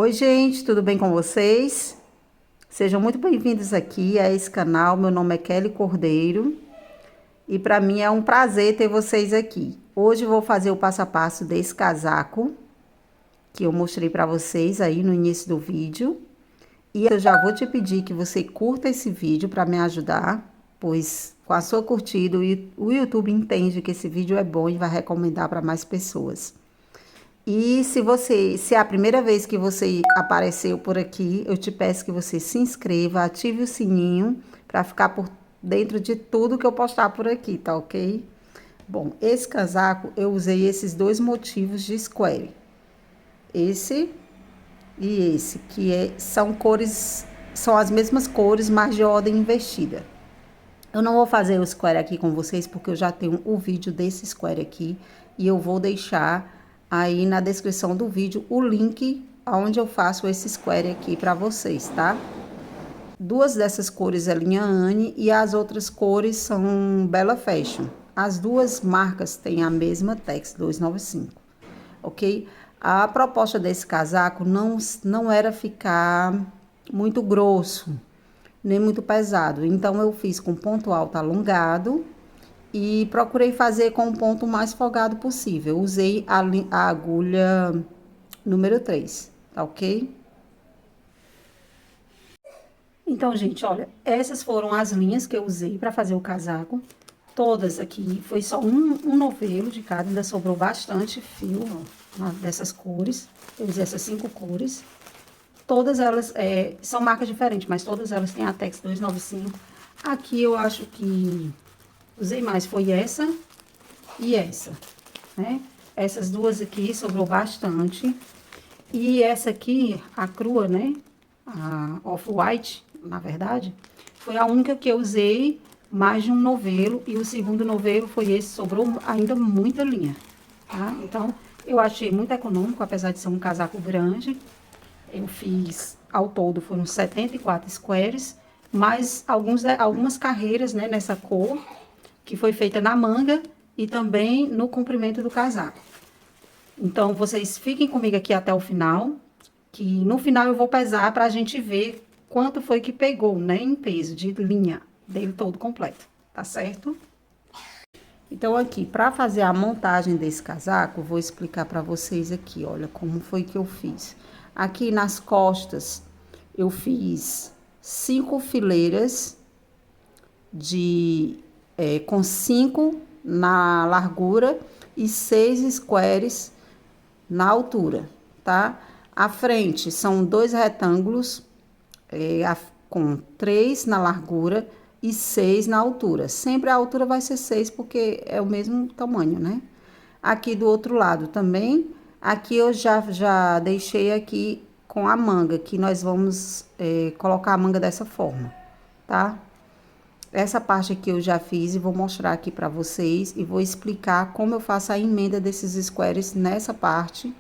Oi, gente, tudo bem com vocês? Sejam muito bem-vindos aqui a esse canal. Meu nome é Kelly Cordeiro e para mim é um prazer ter vocês aqui. Hoje eu vou fazer o passo a passo desse casaco que eu mostrei para vocês aí no início do vídeo. E eu já vou te pedir que você curta esse vídeo para me ajudar, pois com a sua curtida o YouTube entende que esse vídeo é bom e vai recomendar para mais pessoas. E se é a primeira vez que você apareceu por aqui, eu te peço que você se inscreva, ative o sininho para ficar por dentro de tudo que eu postar por aqui, tá ok? Bom, esse casaco eu usei esses dois motivos de square. Esse e esse, são cores, são as mesmas cores, mas de ordem invertida. Eu não vou fazer o square aqui com vocês, porque eu já tenho o vídeo desse square aqui. E eu vou deixar aí na descrição do vídeo o link onde eu faço esse square aqui para vocês, tá? Duas dessas cores é linha Anne e as outras cores são Bella Fashion. As duas marcas têm a mesma Tex 295, ok? A proposta desse casaco não era ficar muito grosso, nem muito pesado. Então, eu fiz com ponto alto alongado e procurei fazer com o ponto mais folgado possível. Usei a agulha número 3, tá ok? Então, gente, olha, essas foram as linhas que eu usei para fazer o casaco. Todas aqui, foi só um novelo de cada, ainda sobrou bastante fio, ó, dessas cores. Eu usei essas 5 cores. Todas elas são marcas diferentes, mas todas elas têm a Tex 295. Aqui eu acho que usei mais, foi essa e essa, né? Essas duas aqui sobrou bastante. E essa aqui, a crua, né? A off-white, na verdade, foi a única que eu usei mais de um novelo. E o segundo novelo foi esse, sobrou ainda muita linha, tá? Então, eu achei muito econômico, apesar de ser um casaco grande. Eu fiz, ao todo, foram 74 squares, mais algumas carreiras, né, nessa cor, que foi feita na manga e também no comprimento do casaco. Então, vocês fiquem comigo aqui até o final, que no final eu vou pesar para a gente ver quanto foi que pegou, né, em peso de linha dele todo completo, tá certo? Então, aqui, para fazer a montagem desse casaco, vou explicar para vocês aqui, olha, como foi que eu fiz. Aqui nas costas, eu fiz 5 fileiras com 5 na largura e 6 squares na altura, tá? A frente são 2 retângulos com 3 na largura e 6 na altura. Sempre a altura vai ser 6 porque é o mesmo tamanho, né? Aqui do outro lado também, aqui eu já deixei aqui com a manga, que nós vamos colocar a manga dessa forma, tá? Essa parte aqui eu já fiz e vou mostrar aqui pra vocês e vou explicar como eu faço a emenda desses squares nessa parte.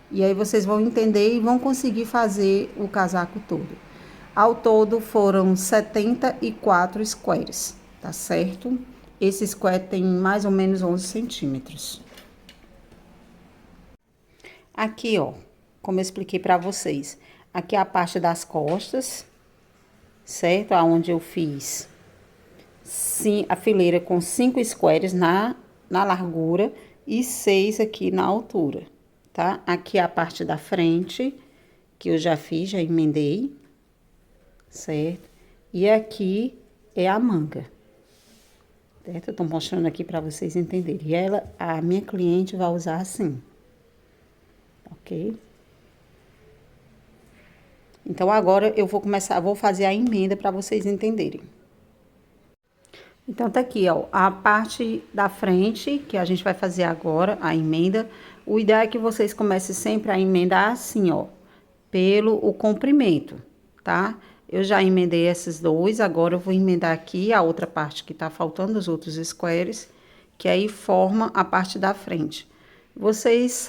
E aí vocês vão entender e vão conseguir fazer o casaco todo. Ao todo foram 74 squares, tá certo? Esse square tem mais ou menos 11 centímetros. Aqui, ó, como eu expliquei pra vocês, aqui é a parte das costas, certo? Aonde eu fiz a fileira com 5 squares na largura e 6 aqui na altura, tá? Aqui é a parte da frente, que eu já fiz, já emendei, certo? E aqui é a manga, certo? Eu tô mostrando aqui pra vocês entenderem. E a minha cliente vai usar assim, ok? Então, agora eu vou fazer a emenda pra vocês entenderem. Então, tá aqui, ó, a parte da frente, que a gente vai fazer agora, a emenda. O ideal é que vocês comecem sempre a emendar assim, ó, pelo o comprimento, tá? Eu já emendei esses dois, agora eu vou emendar aqui a outra parte que tá faltando, os outros squares, que aí forma a parte da frente. Vocês,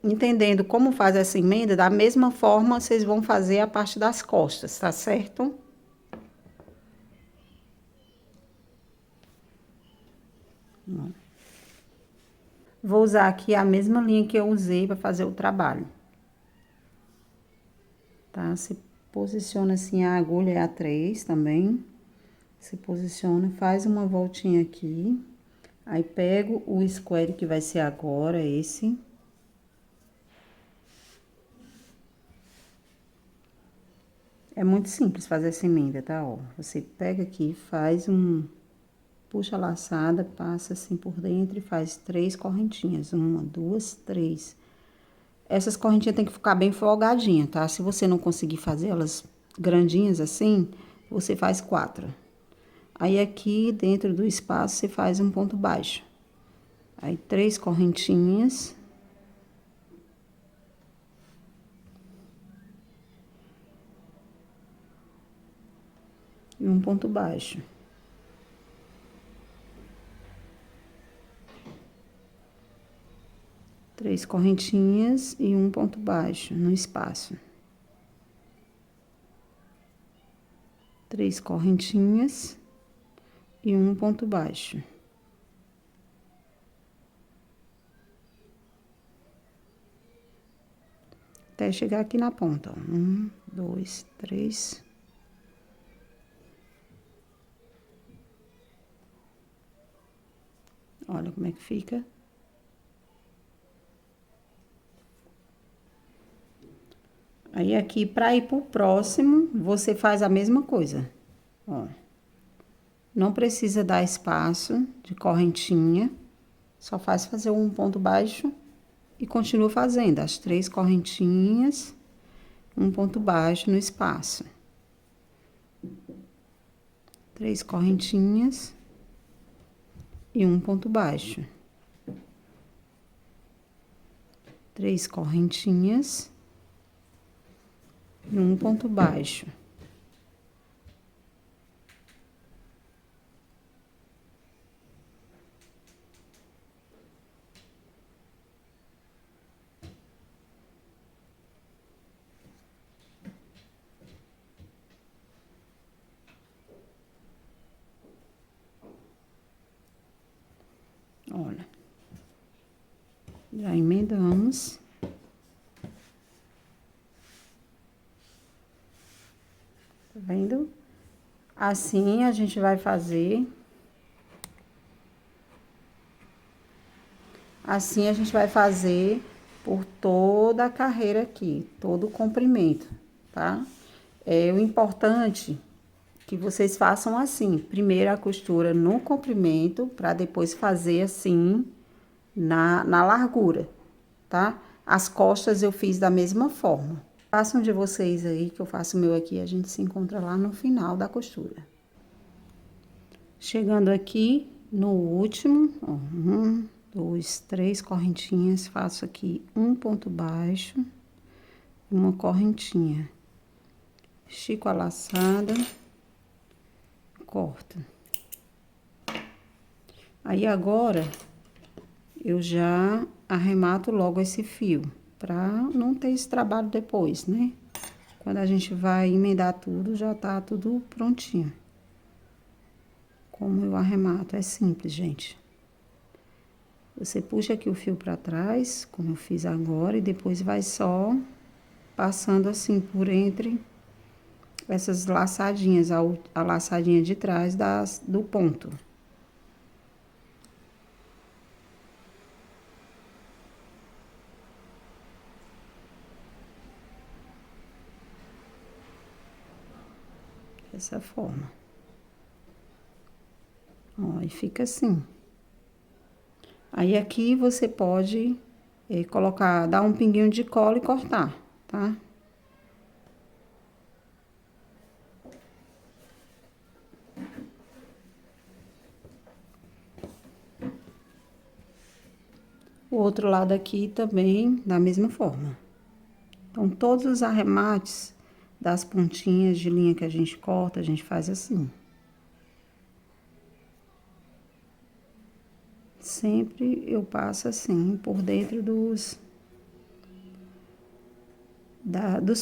entendendo como faz essa emenda, da mesma forma, vocês vão fazer a parte das costas, tá certo? Vou usar aqui a mesma linha que eu usei para fazer o trabalho. tá? Se posiciona assim, a agulha é a 3 também. Se posiciona, faz uma voltinha aqui. Aí, pego o square que vai ser agora, esse. É muito simples fazer essa emenda, tá? Ó, você pega aqui, faz puxa a laçada, passa assim por dentro e faz 3 correntinhas. 1, 2, 3. Essas correntinhas tem que ficar bem folgadinha, tá? Se você não conseguir fazer elas grandinhas assim, você faz 4. Aí, aqui dentro do espaço, você faz um ponto baixo. Aí, 3 correntinhas. E um ponto baixo. Três correntinhas e um ponto baixo no espaço. 3 correntinhas e um ponto baixo. Até chegar aqui na ponta, ó. 1, 2, 3. Olha como é que fica. Aí, aqui, pra ir pro próximo, você faz a mesma coisa, ó. Não precisa dar espaço de correntinha, só faz fazer um ponto baixo e continua fazendo as 3 correntinhas, um ponto baixo no espaço. 3 correntinhas e um ponto baixo. 3 correntinhas e um ponto baixo. Olha, já emendamos. Tá vendo? Assim, a gente vai fazer. Assim, a gente vai fazer por toda a carreira aqui, todo o comprimento, tá? O importante que vocês façam assim, primeiro a costura no comprimento, para depois fazer assim na largura, tá? As costas eu fiz da mesma forma. Façam de vocês aí, que eu faço o meu aqui, a gente se encontra lá no final da costura. Chegando aqui no último, ó, 1, 2, 3 correntinhas, faço aqui um ponto baixo, uma correntinha. Estico a laçada, corto. Aí, agora, eu já arremato logo esse fio, pra não ter esse trabalho depois, né? Quando a gente vai emendar tudo, já tá tudo prontinho. Como eu arremato, é simples, gente. Você puxa aqui o fio pra trás, como eu fiz agora, e depois vai só passando assim por entre essas laçadinhas, a laçadinha de trás do ponto. Dessa forma. Ó, e fica assim. Aí, aqui você pode colocar, dar um pinguinho de cola e cortar, tá? O outro lado aqui também, da mesma forma. Então, todos os arremates das pontinhas de linha que a gente corta, a gente faz assim. Sempre eu passo assim, por dentro dos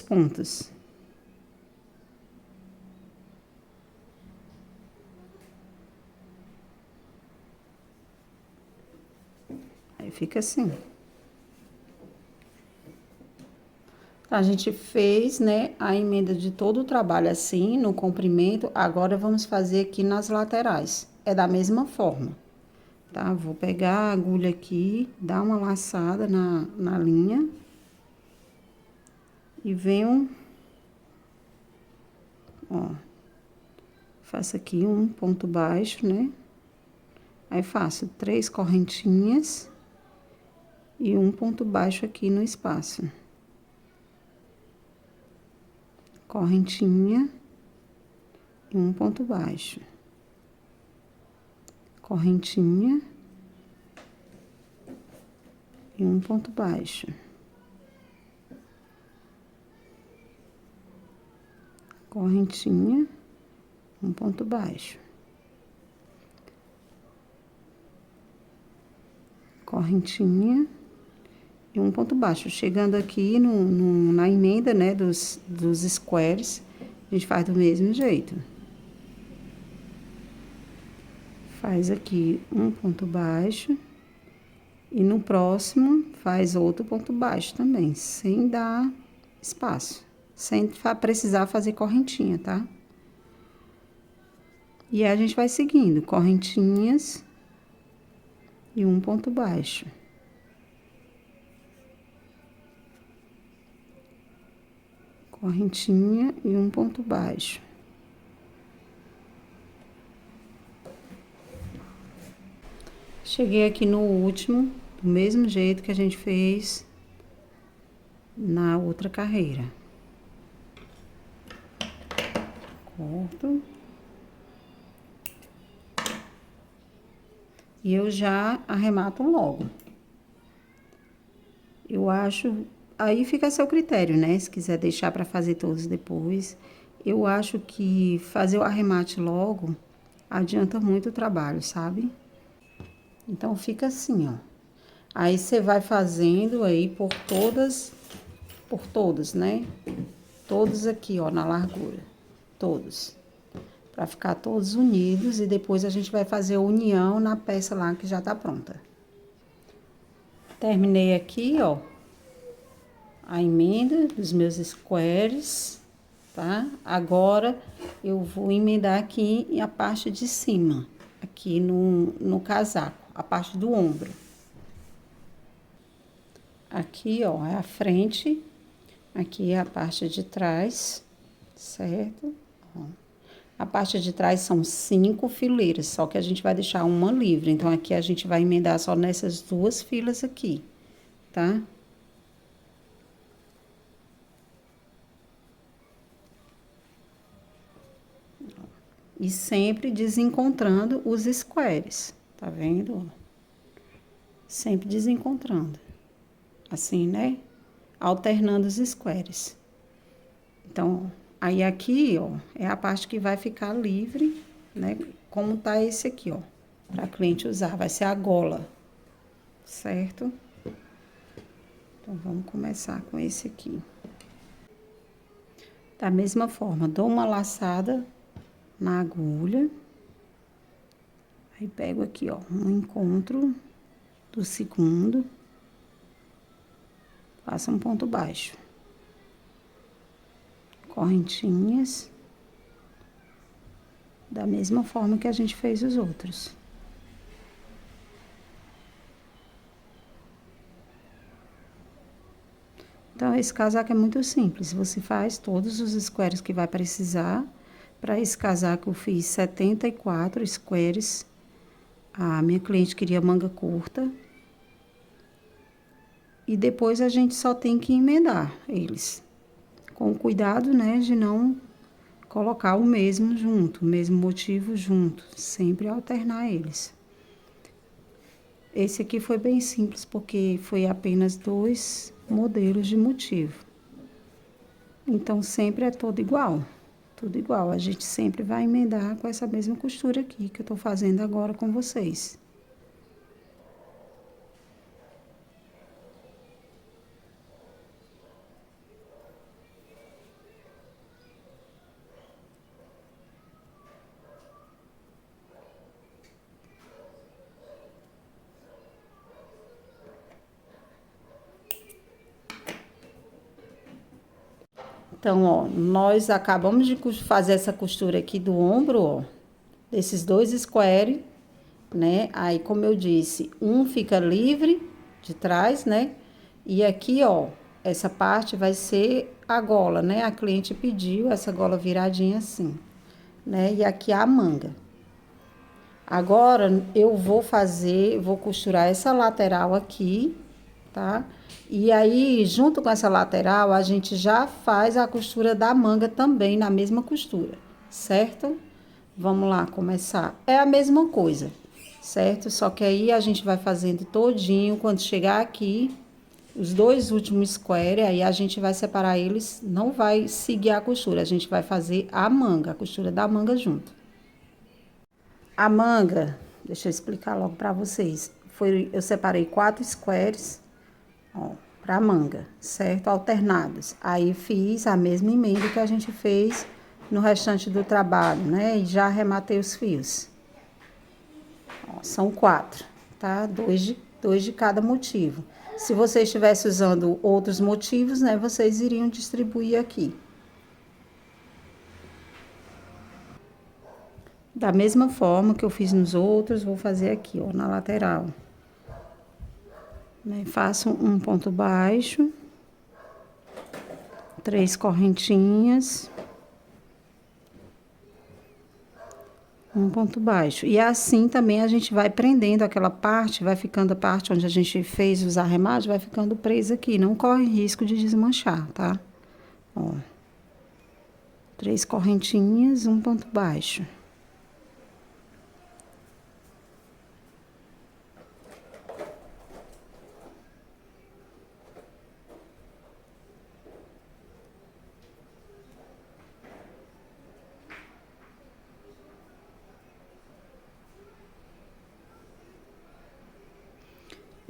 pontos. Aí, fica assim. A gente fez, né, a emenda de todo o trabalho assim, no comprimento. Agora vamos fazer aqui nas laterais. É da mesma forma, tá? Vou pegar a agulha aqui, dar uma laçada na linha. E venho, ó, faço aqui um ponto baixo, né? Aí faço 3 correntinhas e um ponto baixo aqui no espaço. Correntinha e um ponto baixo. Correntinha e um ponto baixo. Correntinha, um ponto baixo. Correntinha e um ponto baixo. Chegando aqui na emenda, né, dos squares, a gente faz do mesmo jeito. Faz aqui um ponto baixo. E no próximo, faz outro ponto baixo também, sem dar espaço. Sem precisar fazer correntinha, tá? E aí, a gente vai seguindo, correntinhas e um ponto baixo. Correntinha e um ponto baixo. Cheguei aqui no último, do mesmo jeito que a gente fez na outra carreira. Corto. E eu já arremato logo. Eu acho, aí fica a seu critério, né? Se quiser deixar para fazer todos depois. Eu acho que fazer o arremate logo adianta muito o trabalho, sabe? Então, fica assim, ó. Aí, você vai fazendo aí por todas, né? Todos aqui, ó, na largura. Todos. Pra ficar todos unidos e depois a gente vai fazer a união na peça lá que já tá pronta. Terminei aqui, ó, a emenda dos meus squares, tá? Agora, eu vou emendar aqui a parte de cima, aqui no casaco, a parte do ombro. Aqui, ó, é a frente, aqui é a parte de trás, certo? Ó. A parte de trás são 5 fileiras, só que a gente vai deixar uma livre. Então, aqui a gente vai emendar só nessas 2 filas aqui, tá? E sempre desencontrando os squares, tá vendo? Sempre desencontrando. Assim, né? Alternando os squares. Então, aí aqui, ó, é a parte que vai ficar livre, né? Como tá esse aqui, ó, pra cliente usar. Vai ser a gola, certo? Então, vamos começar com esse aqui. Da mesma forma, dou uma laçada na agulha. Aí, pego aqui, ó, um encontro do segundo. Faço um ponto baixo. Correntinhas. Da mesma forma que a gente fez os outros. Então, esse casaco é muito simples. Você faz todos os squares que vai precisar. Para esse casaco, eu fiz 74 squares. A minha cliente queria manga curta. E depois a gente só tem que emendar eles. Com cuidado, né, de não colocar o mesmo junto, o mesmo motivo junto. Sempre alternar eles. Esse aqui foi bem simples, porque foi apenas 2 modelos de motivo. Então, sempre é todo igual. Tudo igual. A gente sempre vai emendar com essa mesma costura aqui, que eu tô fazendo agora com vocês. Então, ó, nós acabamos de fazer essa costura aqui do ombro, ó, desses dois square, né? Aí, como eu disse, um fica livre de trás, né? E aqui, ó, essa parte vai ser a gola, né? A cliente pediu essa gola viradinha assim, né? E aqui a manga. Agora, eu vou costurar essa lateral aqui, tá? E aí, junto com essa lateral, a gente já faz a costura da manga também na mesma costura, certo? Vamos lá começar. É a mesma coisa, certo? Só que aí a gente vai fazendo todinho, quando chegar aqui, os dois últimos square, aí a gente vai separar eles, não vai seguir a costura, a gente vai fazer a manga, a costura da manga junto. A manga, deixa eu explicar logo pra vocês. Eu separei 4 squares, ó, pra manga, certo? Alternados. Aí fiz a mesma emenda que a gente fez no restante do trabalho, né? E já arrematei os fios. Ó, são 4, tá? Dois de cada motivo. Se você estivesse usando outros motivos, né? Vocês iriam distribuir aqui. Da mesma forma que eu fiz nos outros, vou fazer aqui, ó, na lateral. Né? Faço um ponto baixo, 3 correntinhas, um ponto baixo. E assim também a gente vai prendendo aquela parte, vai ficando a parte onde a gente fez os arremates, vai ficando presa aqui. Não corre risco de desmanchar, tá? Ó. 3 correntinhas, um ponto baixo.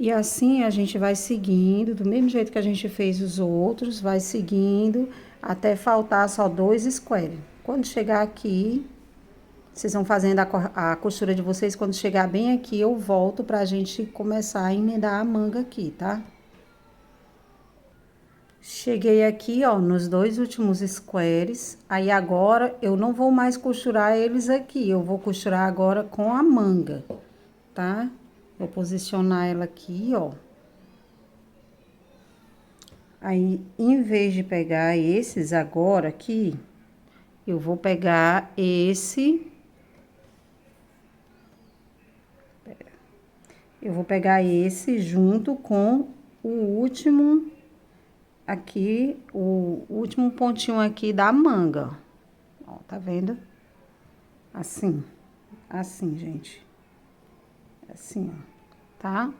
E assim a gente vai seguindo, do mesmo jeito que a gente fez os outros, vai seguindo até faltar só 2 square. Quando chegar aqui, vocês vão fazendo a costura de vocês, quando chegar bem aqui, eu volto pra gente começar a emendar a manga aqui, tá? Cheguei aqui, ó, nos 2 últimos squares, aí agora eu não vou mais costurar eles aqui, eu vou costurar agora com a manga, tá? Vou posicionar ela aqui, ó. Aí, em vez de pegar esses agora aqui, eu vou pegar esse. Eu vou pegar esse junto com o último aqui, o último pontinho aqui da manga. Ó, tá vendo? Assim, assim, gente. Assim, ó, tá?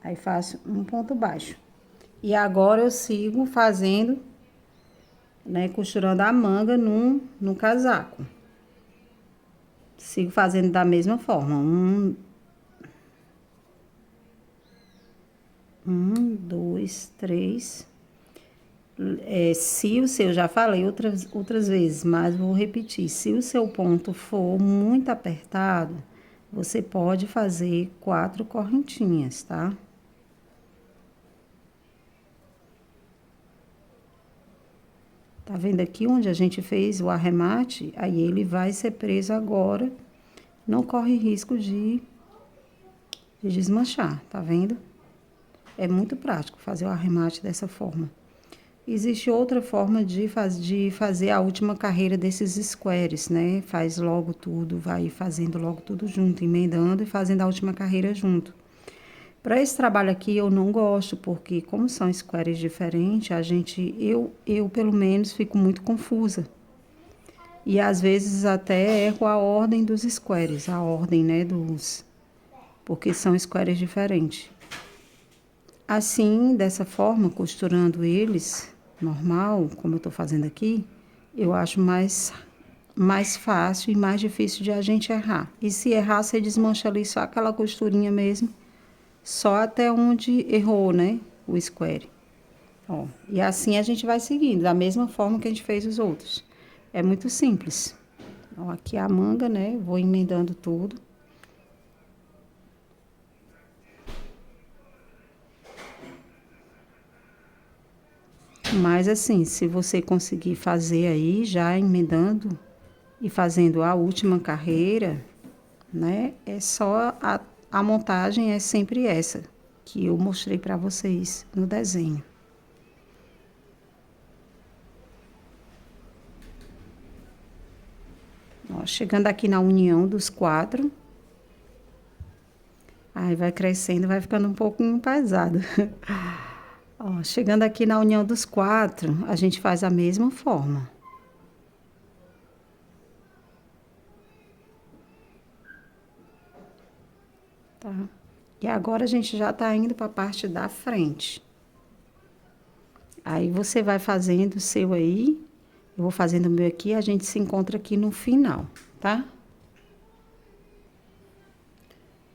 Aí, faço um ponto baixo. E agora, eu sigo fazendo, né, costurando a manga no casaco. Sigo fazendo da mesma forma. Dois, três. Se o seu, já falei outras vezes, mas vou repetir. Se o seu ponto for muito apertado, você pode fazer 4 correntinhas, tá? Tá vendo aqui onde a gente fez o arremate? Aí ele vai ser preso agora. Não corre risco de desmanchar, tá vendo? É muito prático fazer o arremate dessa forma. Existe outra forma de fazer a última carreira desses squares, né? Faz logo tudo, vai fazendo logo tudo junto, emendando e fazendo a última carreira junto. Para esse trabalho aqui eu não gosto, porque como são squares diferentes, eu pelo menos fico muito confusa. E às vezes até erro a ordem dos squares, a ordem, né, porque são squares diferentes. Assim, dessa forma, costurando eles, normal, como eu tô fazendo aqui, eu acho mais fácil e mais difícil de a gente errar. E se errar, você desmancha ali só aquela costurinha mesmo, só até onde errou, né, o square. Ó, e assim a gente vai seguindo, da mesma forma que a gente fez os outros. É muito simples. Ó, aqui a manga, né, vou emendando tudo. Mas assim, se você conseguir fazer aí, já emendando e fazendo a última carreira, né? É só a montagem é sempre essa que eu mostrei para vocês no desenho. Ó, chegando aqui na união dos quatro, aí vai crescendo, vai ficando um pouquinho pesado. Ó, chegando aqui na união dos quatro, a gente faz a mesma forma. Tá? E agora a gente já tá indo para a parte da frente. Aí você vai fazendo o seu aí, eu vou fazendo o meu aqui, a gente se encontra aqui no final, tá?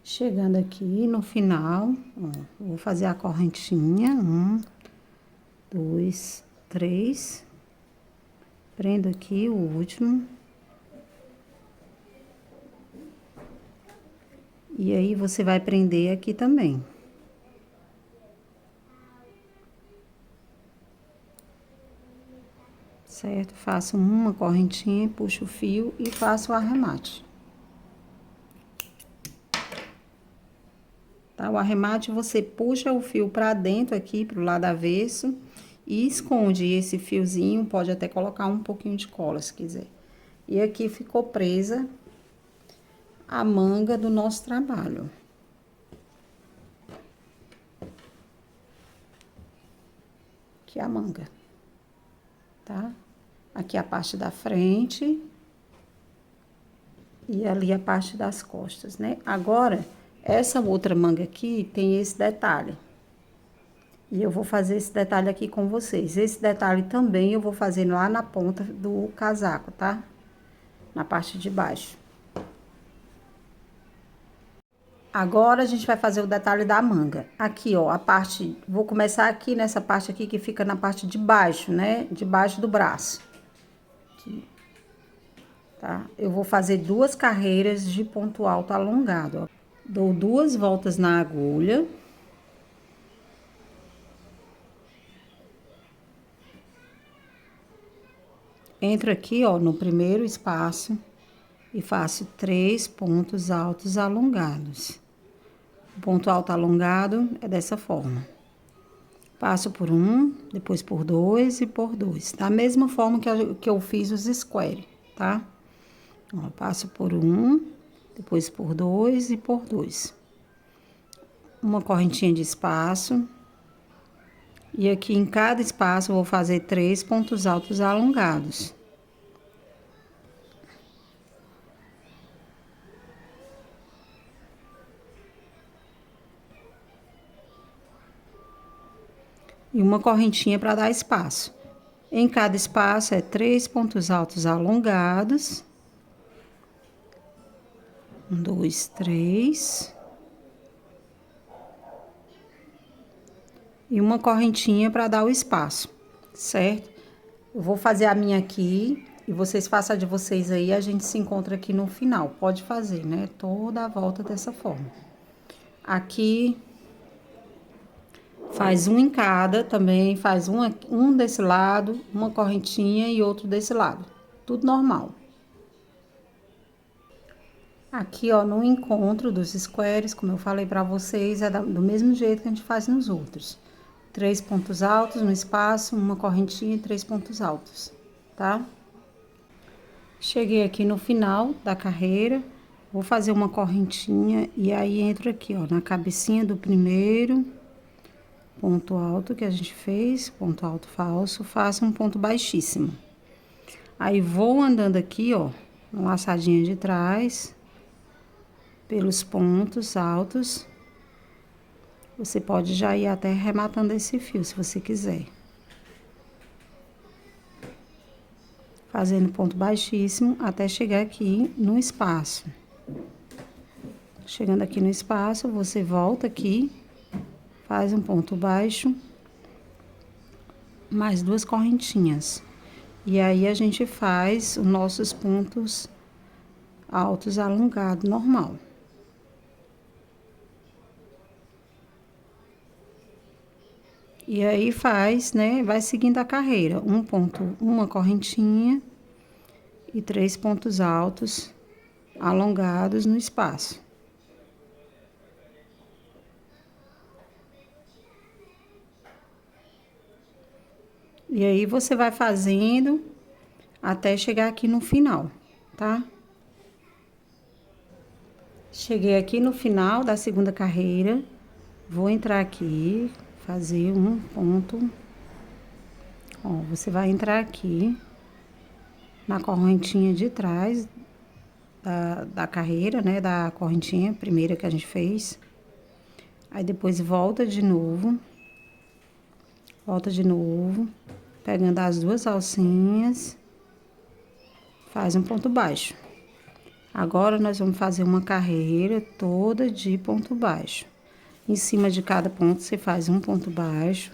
Chegando aqui no final, ó, vou fazer a correntinha, 1, 2, 3. Prendo aqui o último. E aí, você vai prender aqui também. Certo? Faço uma correntinha, puxo o fio e faço o arremate. Tá? O arremate, você puxa o fio pra dentro aqui, pro lado avesso, e esconde esse fiozinho, pode até colocar um pouquinho de cola, se quiser. E aqui ficou presa a manga do nosso trabalho. Aqui é a manga, tá? Aqui a parte da frente e ali a parte das costas, né? Agora, essa outra manga aqui tem esse detalhe. E eu vou fazer esse detalhe aqui com vocês. Esse detalhe também eu vou fazer lá na ponta do casaco, tá? Na parte de baixo. Agora, a gente vai fazer o detalhe da manga. Aqui, ó, a parte... Vou começar aqui nessa parte aqui que fica na parte de baixo, né? De baixo do braço. Aqui. Tá? Eu vou fazer 2 carreiras de ponto alto alongado, ó. Dou 2 voltas na agulha. Entro aqui, ó, no primeiro espaço e faço 3 pontos altos alongados. O ponto alto alongado é dessa forma. Passo por um, depois por 2 e por 2. Da mesma forma que eu fiz os square, tá? Ó, passo por um, depois por 2 e por 2. Uma correntinha de espaço. E aqui em cada espaço eu vou fazer 3 pontos altos alongados. E uma correntinha para dar espaço. Em cada espaço é 3 pontos altos alongados. 1, 2, 3. E uma correntinha para dar o espaço, certo? Eu vou fazer a minha aqui e vocês façam a de vocês aí, a gente se encontra aqui no final. Pode fazer, né? Toda a volta dessa forma. Aqui, faz um em cada também, faz um desse lado, uma correntinha e outro desse lado. Tudo normal. Aqui, ó, no encontro dos squares, como eu falei pra vocês, é do mesmo jeito que a gente faz nos outros. 3 pontos altos no espaço, uma correntinha e 3 pontos altos, tá? Cheguei aqui no final da carreira, vou fazer uma correntinha e aí entro aqui, ó, na cabecinha do primeiro ponto alto que a gente fez, ponto alto falso, faço um ponto baixíssimo. Aí, vou andando aqui, ó, na laçadinha de trás, pelos pontos altos. Você pode já ir até arrematando esse fio, se você quiser. Fazendo ponto baixíssimo até chegar aqui no espaço. Chegando aqui no espaço, você volta aqui, faz um ponto baixo, mais 2 correntinhas. E aí, a gente faz os nossos pontos altos alongados normal. E aí faz, né, vai seguindo a carreira, uma correntinha e 3 pontos altos alongados no espaço. E aí você vai fazendo até chegar aqui no final, tá? Cheguei aqui no final da segunda carreira, vou entrar aqui, fazer um ponto. Ó, você vai entrar aqui na correntinha de trás da carreira, né? Da correntinha primeira que a gente fez. Aí depois volta de novo, pegando as duas alcinhas, faz um ponto baixo. Agora, nós vamos fazer uma carreira toda de ponto baixo. Em cima de cada ponto, você faz um ponto baixo.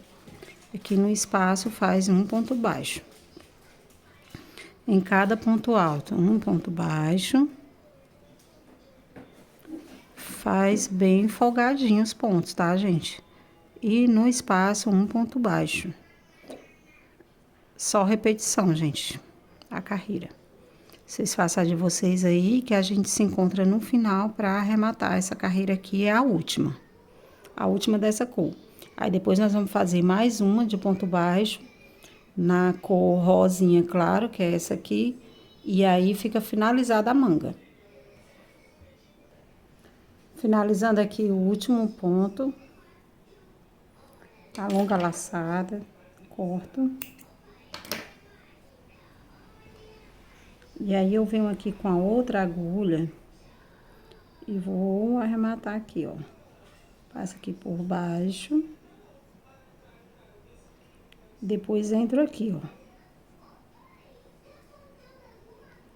Aqui no espaço, faz um ponto baixo. Em cada ponto alto, um ponto baixo. Faz bem folgadinho os pontos, tá, gente? E no espaço, um ponto baixo. Só repetição, gente, a carreira. Vocês façam a de vocês aí, que a gente se encontra no final para arrematar. Essa carreira aqui é a última dessa cor. Aí depois nós vamos fazer mais uma de ponto baixo, na cor rosinha claro, que é essa aqui. E aí fica finalizada a manga. Finalizando aqui o último ponto. Alonga a laçada, corto. E aí, eu venho aqui com a outra agulha e vou arrematar aqui, ó. Passa aqui por baixo. Depois entro aqui, ó.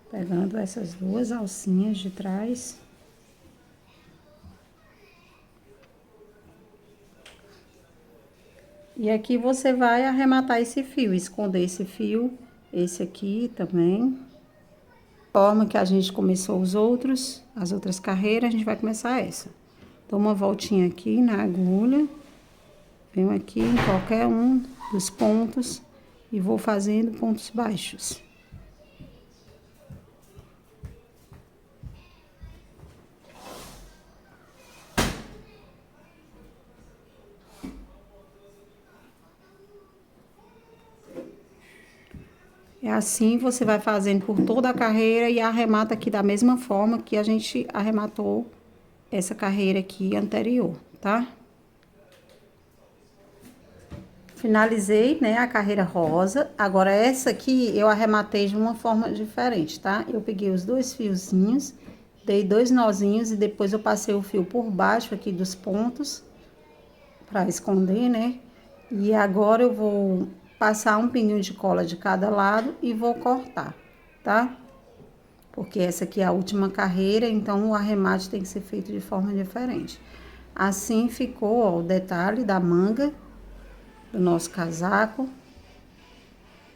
Pegando essas duas alcinhas de trás. E aqui você vai arrematar esse fio, esconder esse fio, esse aqui também. Forma que a gente começou as outras carreiras, a gente vai começar essa. Dou uma voltinha aqui na agulha, venho aqui em qualquer um dos pontos e vou fazendo pontos baixos. É assim, você vai fazendo por toda a carreira e arremata aqui da mesma forma que a gente arrematou essa carreira aqui anterior, tá? Finalizei, né, a carreira rosa. Agora, essa aqui eu arrematei de uma forma diferente, tá? Eu peguei os dois fiozinhos, dei 2 nozinhos e depois eu passei o fio por baixo aqui dos pontos, pra esconder, né? E agora eu vou passar um pinguinho de cola de cada lado e vou cortar, tá? Porque essa aqui é a última carreira, então o arremate tem que ser feito de forma diferente. Assim ficou, ó, o detalhe da manga do nosso casaco,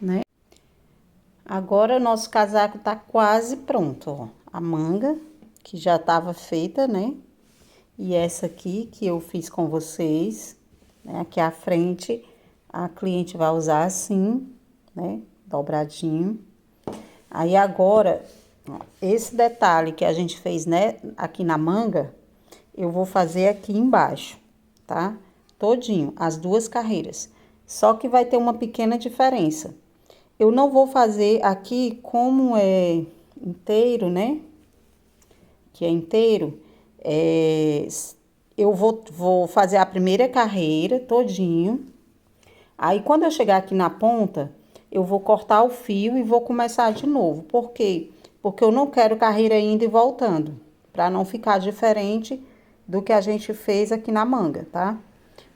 né? Agora o nosso casaco tá quase pronto, ó. A manga, que já tava feita, né? E essa aqui que eu fiz com vocês, né? Aqui à frente, a cliente vai usar assim, né? Dobradinho. Aí agora, ó, esse detalhe que a gente fez, né? Aqui na manga, eu vou fazer aqui embaixo, tá? Todinho, as duas carreiras. Só que vai ter uma pequena diferença. Eu não vou fazer aqui como é inteiro, né? Que é inteiro, eu vou fazer a primeira carreira todinho. Aí, quando eu chegar aqui na ponta, eu vou cortar o fio e vou começar de novo. Por quê? Porque eu não quero carreira indo e voltando, para não ficar diferente do que a gente fez aqui na manga, tá?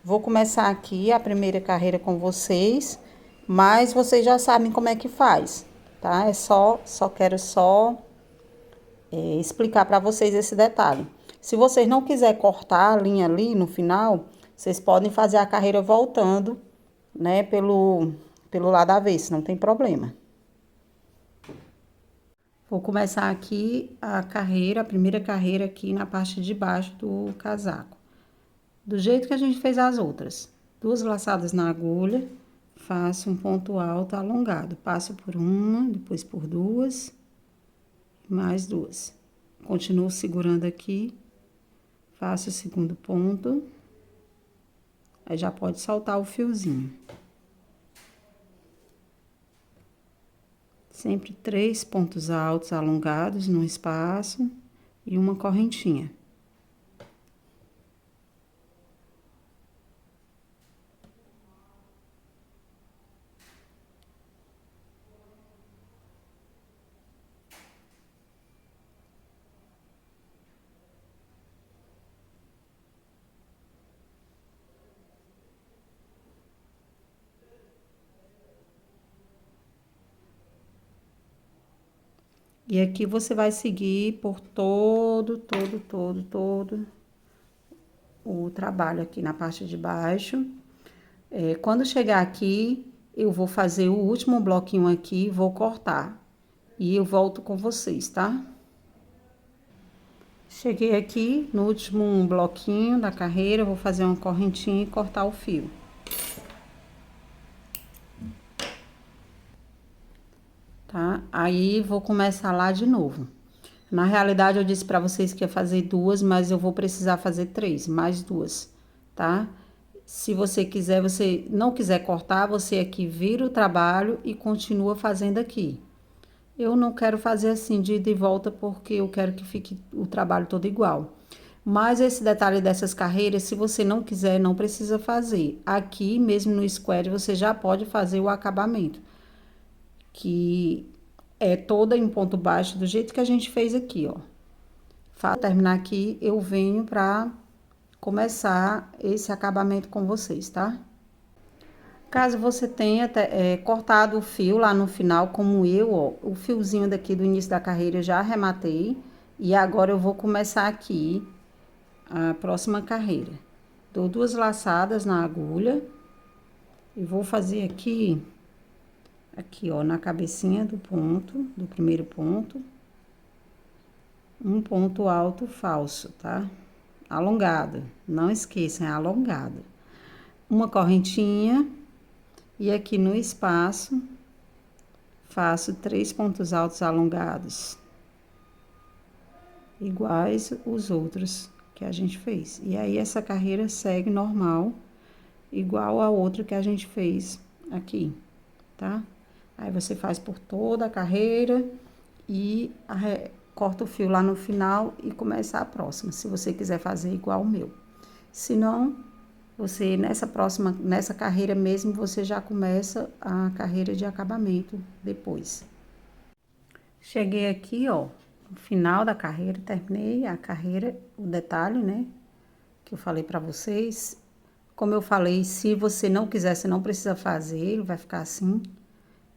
Vou começar aqui a primeira carreira com vocês, mas vocês já sabem como é que faz, tá? Quero explicar para vocês esse detalhe. Se vocês não quiserem cortar a linha ali no final, vocês podem fazer a carreira voltando, né, pelo lado avesso, não tem problema. Vou começar aqui a primeira carreira aqui na parte de baixo do casaco. Do jeito que a gente fez as outras. 2 laçadas na agulha, faço um ponto alto alongado, passo por uma, depois por 2, mais 2. Continuo segurando aqui, faço o segundo ponto, aí já pode soltar o fiozinho. Sempre 3 pontos altos alongados no espaço e uma correntinha. E aqui você vai seguir por todo o trabalho aqui na parte de baixo. Quando chegar aqui, eu vou fazer o último bloquinho aqui, vou cortar. E eu volto com vocês, tá? Cheguei aqui no último bloquinho da carreira, vou fazer uma correntinha e cortar o fio. Tá? Aí, vou começar lá de novo. Na realidade, eu disse pra vocês que ia fazer 2, mas eu vou precisar fazer 3, mais 2, tá? Se você quiser, você não quiser cortar, você aqui vira o trabalho e continua fazendo aqui. Eu não quero fazer assim de ida e volta, porque eu quero que fique o trabalho todo igual. Mas esse detalhe dessas carreiras, se você não quiser, não precisa fazer. Aqui, mesmo no square, você já pode fazer o acabamento, que é toda em ponto baixo, do jeito que a gente fez aqui, ó. Para terminar aqui, eu venho pra começar esse acabamento com vocês, tá? Caso você tenha cortado o fio lá no final, como eu, ó, o fiozinho daqui do início da carreira eu já arrematei. E agora eu vou começar aqui a próxima carreira. Dou 2 laçadas na agulha e vou fazer aqui, ó, na cabecinha do ponto, do primeiro ponto, um ponto alto falso, tá? Alongado, não esqueçam, é alongado. Uma correntinha e aqui no espaço faço 3 pontos altos alongados, iguais os outros que a gente fez. E aí, essa carreira segue normal, igual a outra que a gente fez aqui, tá? Aí, você faz por toda a carreira e corta o fio lá no final e começa a próxima, se você quiser fazer igual o meu. Se não, você nessa carreira mesmo, você já começa a carreira de acabamento depois. Cheguei aqui, ó, no final da carreira, terminei a carreira, o detalhe, né, que eu falei pra vocês. Como eu falei, se você não quiser, você não precisa fazer, ele vai ficar assim.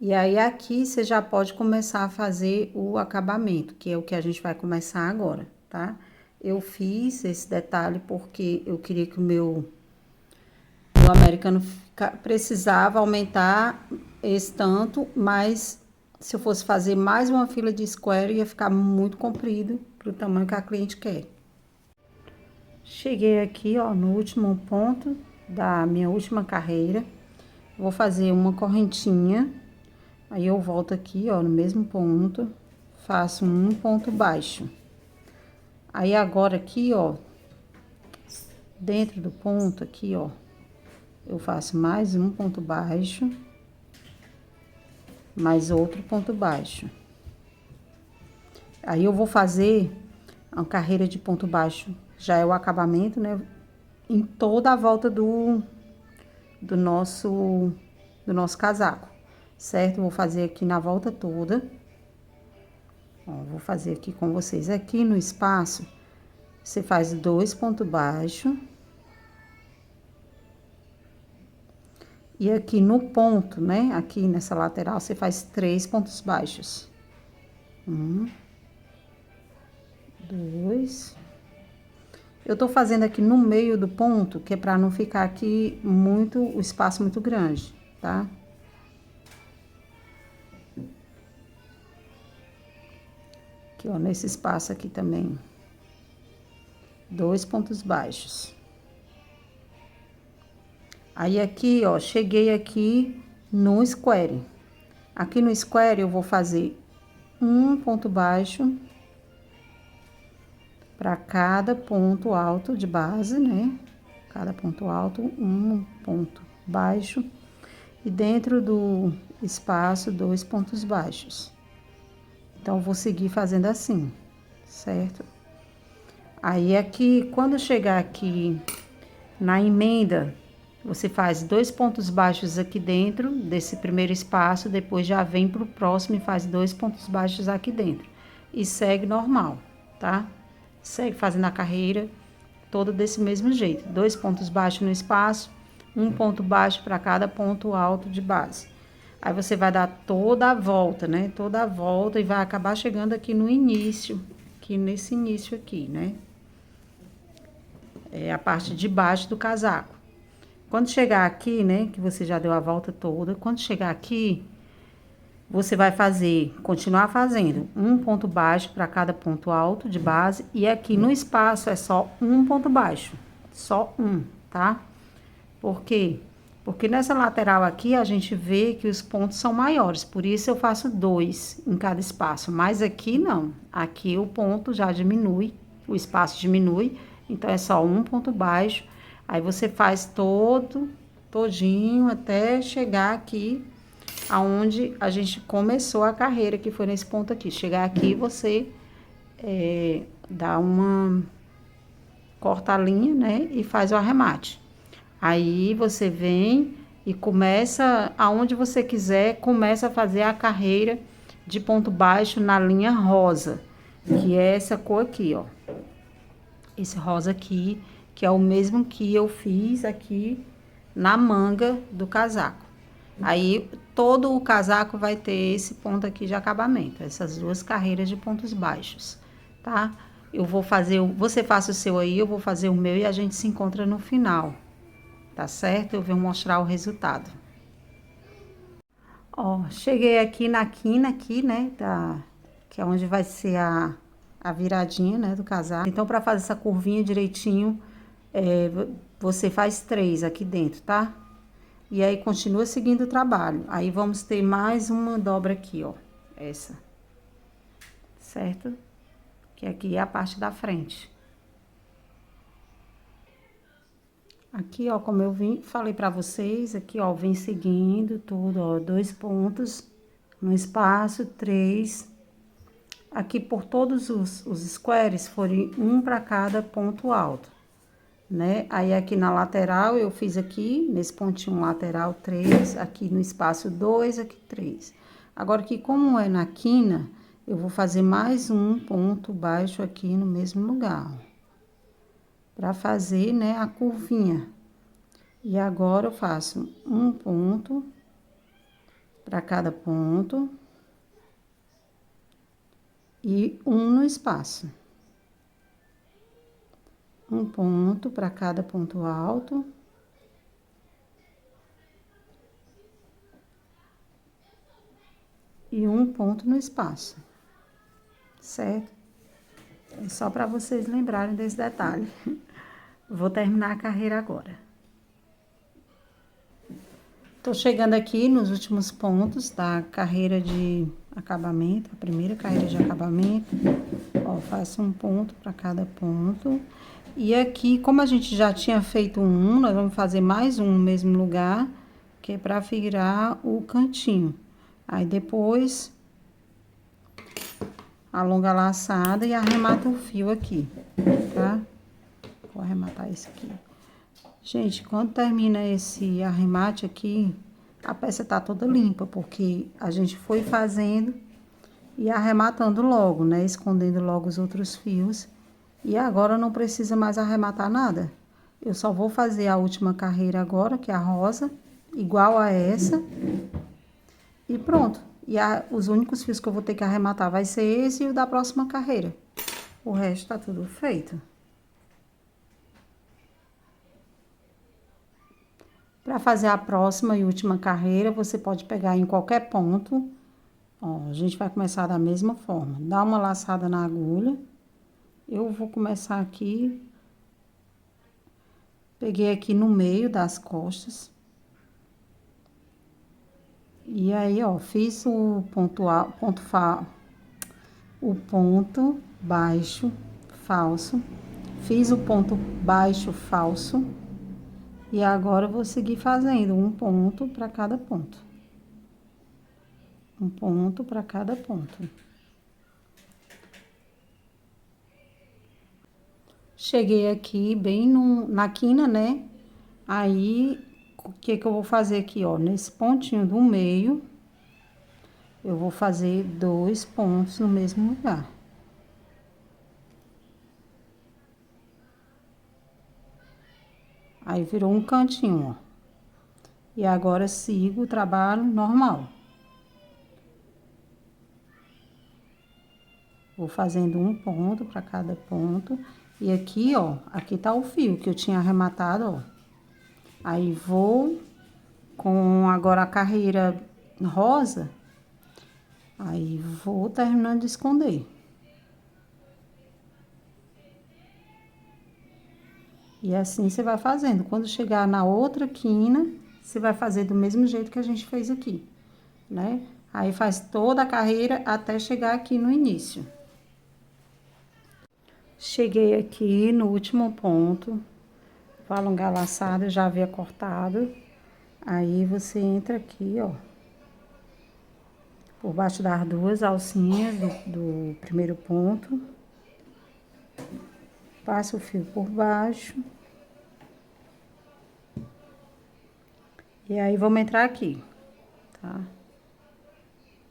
E aí, aqui, você já pode começar a fazer o acabamento, que é o que a gente vai começar agora, tá? Eu fiz esse detalhe porque eu queria que o americano precisava aumentar esse tanto, mas se eu fosse fazer mais uma fila de square, ia ficar muito comprido pro tamanho que a cliente quer. Cheguei aqui, ó, no último ponto da minha última carreira. Vou fazer uma correntinha, aí eu volto aqui, ó, no mesmo ponto, faço um ponto baixo. Aí, agora aqui, ó, dentro do ponto aqui, ó, eu faço mais um ponto baixo, mais outro ponto baixo. Aí, eu vou fazer uma carreira de ponto baixo, já é o acabamento, né, em toda a volta do nosso casaco, certo? Vou fazer aqui na volta toda. Ó, vou fazer aqui com vocês. Aqui no espaço, você faz 2 pontos baixos. E aqui no ponto, né? Aqui nessa lateral, você faz 3 pontos baixos. 1, 2. Eu tô fazendo aqui no meio do ponto, que é pra não ficar aqui o espaço muito grande, tá? Aqui, ó, nesse espaço aqui também. 2 pontos baixos. Aí aqui, ó, cheguei aqui no square. Aqui no square eu vou fazer um ponto baixo para cada ponto alto de base, né? Cada ponto alto, um ponto baixo. E dentro do espaço, 2 pontos baixos. Então, vou seguir fazendo assim, certo? Aí, aqui, quando chegar aqui na emenda, você faz 2 pontos baixos aqui dentro desse primeiro espaço, depois já vem pro próximo e faz 2 pontos baixos aqui dentro. E segue normal, tá? Segue fazendo a carreira toda desse mesmo jeito. 2 pontos baixos no espaço, um ponto baixo para cada ponto alto de base. Aí você vai dar toda a volta, né? Toda a volta e vai acabar chegando aqui no início, aqui nesse início aqui, né? É a parte de baixo do casaco. Quando chegar aqui, né, que você já deu a volta toda, quando chegar aqui, você vai fazer, continuar fazendo um ponto baixo para cada ponto alto de base e aqui no espaço é só um ponto baixo, só um, tá? Por quê? Porque nessa lateral aqui a gente vê que os pontos são maiores, por isso eu faço 2 em cada espaço, mas aqui não, aqui o ponto já diminui, o espaço diminui, então é só um ponto baixo, aí você faz todinho até chegar aqui aonde a gente começou a carreira, que foi nesse ponto aqui. Chegar aqui, você dá uma corta a linha, né, e faz o arremate. Aí você vem e começa, aonde você quiser, começa a fazer a carreira de ponto baixo na linha rosa, que é essa cor aqui, ó. Esse rosa aqui, que é o mesmo que eu fiz aqui na manga do casaco. Aí, todo o casaco vai ter esse ponto aqui de acabamento, essas 2 carreiras de pontos baixos, tá? Eu vou fazer, você faça o seu aí, eu vou fazer o meu e a gente se encontra no final, tá certo? Eu vou mostrar o resultado. Ó, cheguei aqui na quina aqui, né, que é onde vai ser a viradinha, né, do casaco. Então, para fazer essa curvinha direitinho, você faz 3 aqui dentro, tá? E aí, continua seguindo o trabalho. Aí, vamos ter mais uma dobra aqui, ó. Essa. Certo? Que aqui é a parte da frente. Aqui, ó, como eu falei pra vocês, aqui, ó, vem seguindo tudo, ó. 2 pontos no espaço, 3. Aqui, por todos os squares, foram um para cada ponto alto. Né? Aí, aqui na lateral, eu fiz aqui, nesse pontinho lateral, 3, aqui no espaço 2, aqui 3. Agora, aqui, como é na quina, eu vou fazer mais um ponto baixo aqui no mesmo lugar, para fazer, né, a curvinha. E agora, eu faço um ponto para cada ponto e um no espaço. Um ponto para cada ponto alto. E um ponto no espaço, certo? É só para vocês lembrarem desse detalhe. Vou terminar a carreira agora. Tô chegando aqui nos últimos pontos da carreira de acabamento, a primeira carreira de acabamento. Ó, faço um ponto para cada ponto. E aqui, como a gente já tinha feito um, nós vamos fazer mais um no mesmo lugar, que é para virar o cantinho. Aí, depois, alonga a laçada e arremata o fio aqui, tá? Vou arrematar esse aqui. Gente, quando termina esse arremate aqui, a peça tá toda limpa, porque a gente foi fazendo e arrematando logo, né? Escondendo logo os outros fios. E agora não precisa mais arrematar nada. Eu só vou fazer a última carreira agora, que é a rosa, igual a essa. E pronto. E os únicos fios que eu vou ter que arrematar vai ser esse e o da próxima carreira. O resto tá tudo feito. Para fazer a próxima e última carreira, você pode pegar em qualquer ponto. Ó, a gente vai começar da mesma forma. Dá uma laçada na agulha. Eu vou começar aqui Peguei aqui no meio das costas. E aí, ó, fiz o ponto baixo falso. Fiz o ponto baixo falso. E agora eu vou seguir fazendo um ponto para cada ponto. Um ponto para cada ponto. Cheguei aqui bem na quina, né? Aí, o que que eu vou fazer aqui, ó? Nesse pontinho do meio, eu vou fazer 2 pontos no mesmo lugar. Aí, virou um cantinho, ó. E agora, sigo o trabalho normal. Vou fazendo um ponto para cada ponto. E aqui, ó, aqui tá o fio que eu tinha arrematado, ó. Aí, vou com agora a carreira rosa. Aí, vou terminando de esconder. E assim você vai fazendo. Quando chegar na outra quina, você vai fazer do mesmo jeito que a gente fez aqui, né? Aí, faz toda a carreira até chegar aqui no início. Cheguei aqui no último ponto. Vou alongar a laçada, já havia cortado. Aí, você entra aqui, ó. Por baixo das 2 alcinhas do primeiro ponto. Passa o fio por baixo. E aí, vamos entrar aqui, tá?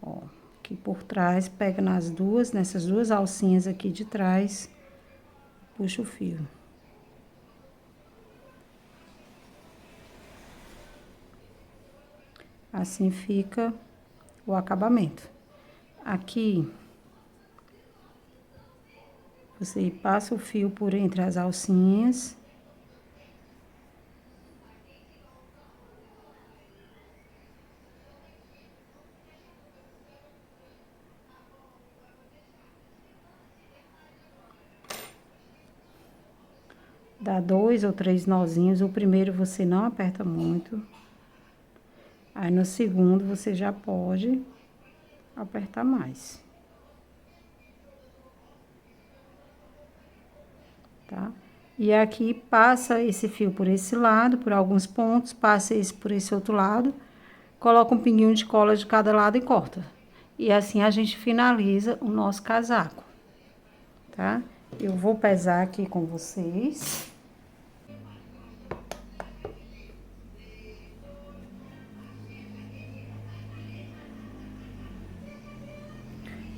Ó, aqui por trás, pega nessas duas alcinhas aqui de trás, puxa o fio. Assim fica o acabamento. Aqui, você passa o fio por entre as alcinhas. Dá 2 ou 3 nozinhos. O primeiro você não aperta muito. Aí, no segundo, você já pode apertar mais. Tá? E aqui, passa esse fio por esse lado, por alguns pontos, passa esse por esse outro lado, coloca um pinguinho de cola de cada lado e corta. E assim a gente finaliza o nosso casaco, tá? Eu vou pesar aqui com vocês.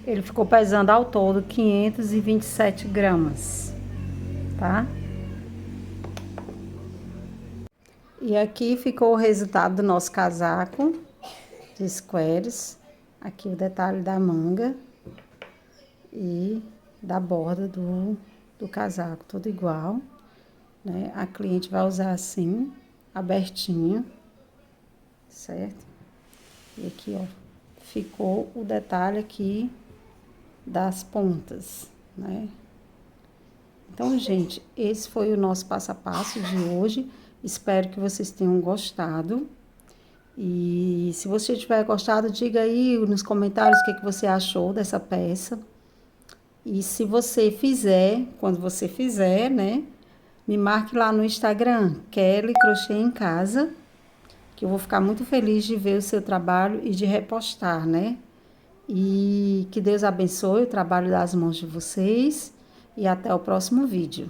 Ele ficou pesando ao todo 527 gramas, tá? E aqui ficou o resultado do nosso casaco de squares. Aqui o detalhe da manga e da borda do casaco, tudo igual, né? A cliente vai usar assim, abertinho, certo? E aqui, ó, ficou o detalhe aqui das pontas, né? Então, gente, esse foi o nosso passo a passo de hoje. Espero que vocês tenham gostado. E se você tiver gostado, diga aí nos comentários o que que você achou dessa peça. E se você fizer, quando você fizer, né, me marque lá no Instagram, Kelly Crochê em Casa, que eu vou ficar muito feliz de ver o seu trabalho e de repostar, né? E que Deus abençoe o trabalho das mãos de vocês e até o próximo vídeo.